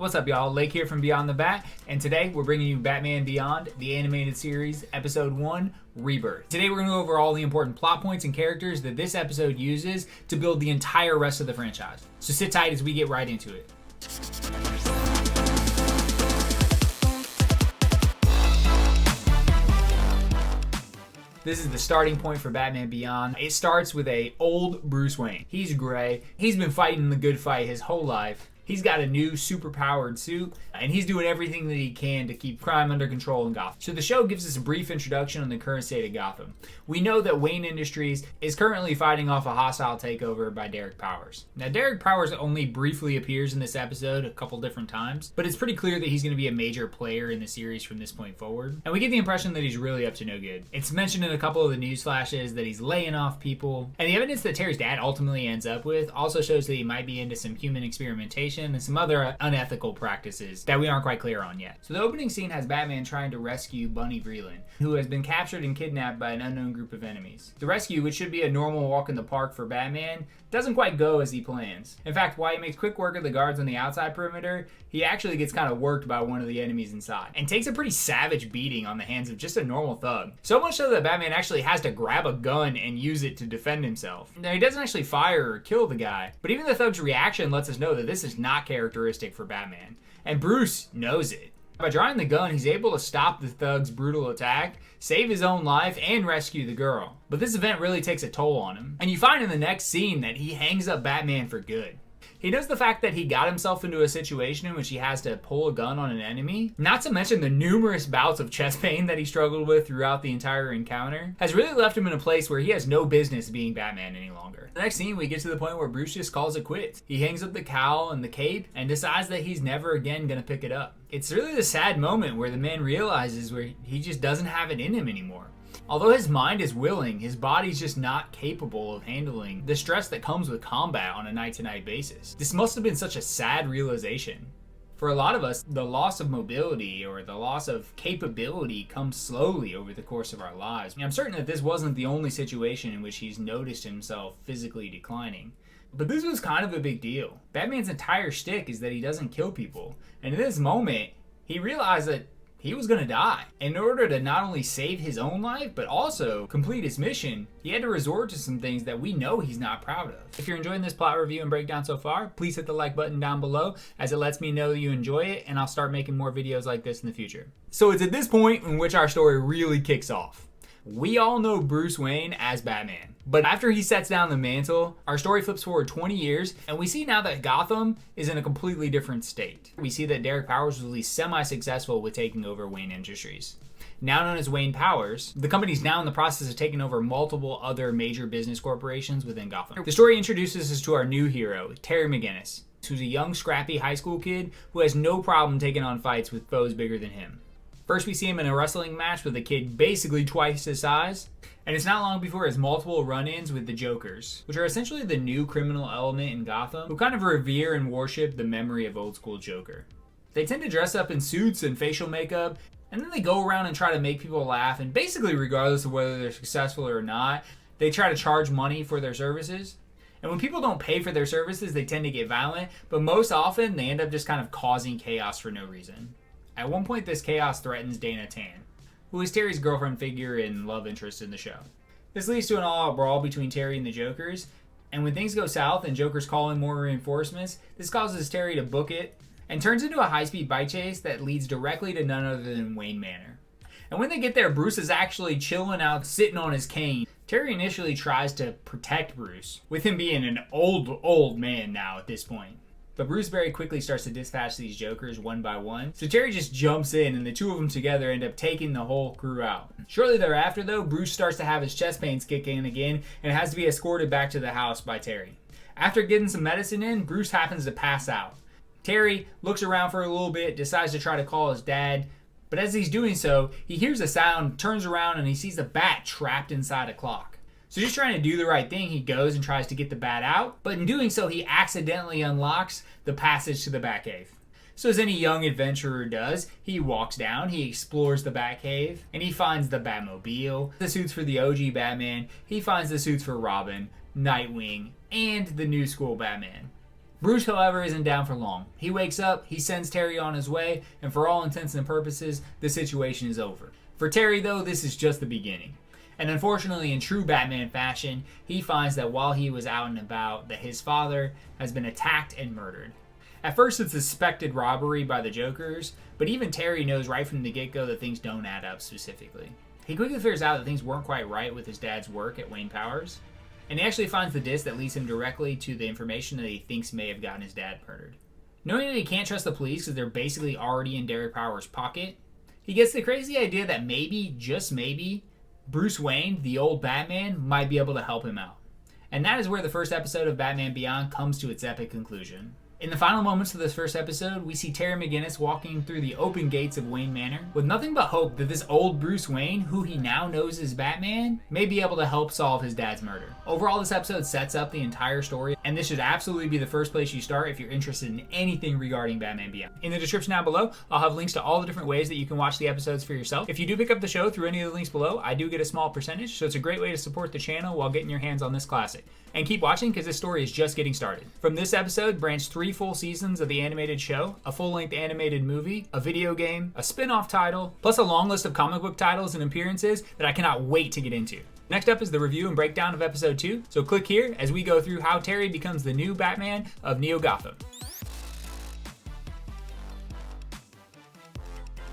What's up, y'all? Lake here from Beyond the Bat, and today we're bringing you Batman Beyond, the animated series, Episode 1, Rebirth. Today we're going to go over all the important plot points and characters that this episode uses to build the entire rest of the franchise. So sit tight as we get right into it. This is the starting point for Batman Beyond. It starts with a old Bruce Wayne. He's gray. He's been fighting the good fight his whole life. He's got a new super-powered suit, and he's doing everything that he can to keep crime under control in Gotham. So the show gives us a brief introduction on the current state of Gotham. We know that Wayne Industries is currently fighting off a hostile takeover by Derrick Powers. Now, Derrick Powers only briefly appears in this episode a couple different times, but it's pretty clear that he's going to be a major player in the series from this point forward. And we get the impression that he's really up to no good. It's mentioned in a couple of the news flashes that he's laying off people, and the evidence that Terry's dad ultimately ends up with also shows that he might be into some human experimentation and some other unethical practices that we aren't quite clear on yet. So the opening scene has Batman trying to rescue Bunny Vreeland, who has been captured and kidnapped by an unknown group of enemies. The rescue, which should be a normal walk in the park for Batman, doesn't quite go as he plans. In fact, while he makes quick work of the guards on the outside perimeter, he actually gets kind of worked by one of the enemies inside, and takes a pretty savage beating on the hands of just a normal thug. So much so that Batman actually has to grab a gun and use it to defend himself. Now, he doesn't actually fire or kill the guy, but even the thug's reaction lets us know that this is not characteristic for Batman, and Bruce knows it. By drawing the gun, he's able to stop the thug's brutal attack, save his own life, and rescue the girl. But this event really takes a toll on him, and you find in the next scene that he hangs up Batman for good. He knows the fact that he got himself into a situation in which he has to pull a gun on an enemy, not to mention the numerous bouts of chest pain that he struggled with throughout the entire encounter, has really left him in a place where he has no business being Batman any longer. The next scene, we get to the point where Bruce just calls it quits. He hangs up the cowl and the cape and decides that he's never again gonna pick it up. It's really the sad moment where the man realizes where he just doesn't have it in him anymore. Although his mind is willing, his body's just not capable of handling the stress that comes with combat on a night-to-night basis. This must have been such a sad realization. For a lot of us, the loss of mobility or the loss of capability comes slowly over the course of our lives. I'm certain that this wasn't the only situation in which he's noticed himself physically declining. But this was kind of a big deal. Batman's entire shtick is that he doesn't kill people. And in this moment, he realized that he was going to die. In order to not only save his own life, but also complete his mission, he had to resort to some things that we know he's not proud of. If you're enjoying this plot review and breakdown so far, please hit the like button down below, as it lets me know that you enjoy it, and I'll start making more videos like this in the future. So it's at this point in which our story really kicks off. We all know Bruce Wayne as Batman, but after he sets down the mantle, our story flips forward 20 years, and we see now that Gotham is in a completely different state. We see that Derrick Powers was at least semi-successful with taking over Wayne Industries. Now known as Wayne Powers, the company's now in the process of taking over multiple other major business corporations within Gotham. The story introduces us to our new hero, Terry McGinnis, who's a young, scrappy high school kid who has no problem taking on fights with foes bigger than him. First, we see him in a wrestling match with a kid basically twice his size, and it's not long before his multiple run-ins with the Jokers, which are essentially the new criminal element in Gotham, who kind of revere and worship the memory of old school Joker. They tend to dress up in suits and facial makeup, and then they go around and try to make people laugh, and basically regardless of whether they're successful or not, they try to charge money for their services. And when people don't pay for their services, they tend to get violent, but most often they end up just kind of causing chaos for no reason. At one point, this chaos threatens Dana Tan, who is Terry's girlfriend figure and love interest in the show. This leads to an all-out brawl between Terry and the Jokers, and when things go south and Jokers call in more reinforcements, this causes Terry to book it and turns into a high-speed bike chase that leads directly to none other than Wayne Manor. And when they get there, Bruce is actually chilling out, sitting on his cane. Terry initially tries to protect Bruce, with him being an old man now at this point. But Bruce very quickly starts to dispatch these Jokers one by one, so Terry just jumps in and the two of them together end up taking the whole crew out. Shortly thereafter though, Bruce starts to have his chest pains kick in again and has to be escorted back to the house by Terry. After getting some medicine in, Bruce happens to pass out. Terry looks around for a little bit, decides to try to call his dad, but as he's doing so, he hears a sound, turns around, and he sees a bat trapped inside a clock. So just trying to do the right thing, he goes and tries to get the bat out, but in doing so, he accidentally unlocks the passage to the Batcave. So as any young adventurer does, he walks down, he explores the Batcave, and he finds the Batmobile, the suits for the OG Batman, he finds the suits for Robin, Nightwing, and the new school Batman. Bruce, however, isn't down for long. He wakes up, he sends Terry on his way, and for all intents and purposes, the situation is over. For Terry, though, this is just the beginning. And unfortunately, in true Batman fashion, he finds that while he was out and about, that his father has been attacked and murdered. At first, it's a suspected robbery by the Jokers, but even Terry knows right from the get-go that things don't add up specifically. He quickly figures out that things weren't quite right with his dad's work at Wayne Powers, and he actually finds the disc that leads him directly to the information that he thinks may have gotten his dad murdered. Knowing that he can't trust the police because they're basically already in Derrick Powers' pocket, he gets the crazy idea that maybe, just maybe, Bruce Wayne, the old Batman, might be able to help him out. And that is where the first episode of Batman Beyond comes to its epic conclusion. In the final moments of this first episode, we see Terry McGinnis walking through the open gates of Wayne Manor with nothing but hope that this old Bruce Wayne, who he now knows is Batman, may be able to help solve his dad's murder. Overall, this episode sets up the entire story, and this should absolutely be the first place you start if you're interested in anything regarding Batman Beyond. In the description down below, I'll have links to all the different ways that you can watch the episodes for yourself. If you do pick up the show through any of the links below, I do get a small percentage, so it's a great way to support the channel while getting your hands on this classic. And keep watching because this story is just getting started. From this episode branched 3 full seasons of the animated show, a full-length animated movie, a video game, a spin-off title, plus a long list of comic book titles and appearances that I cannot wait to get into. Next up is the review and breakdown of episode 2, so click here as we go through how Terry becomes the new Batman of Neo Gotham.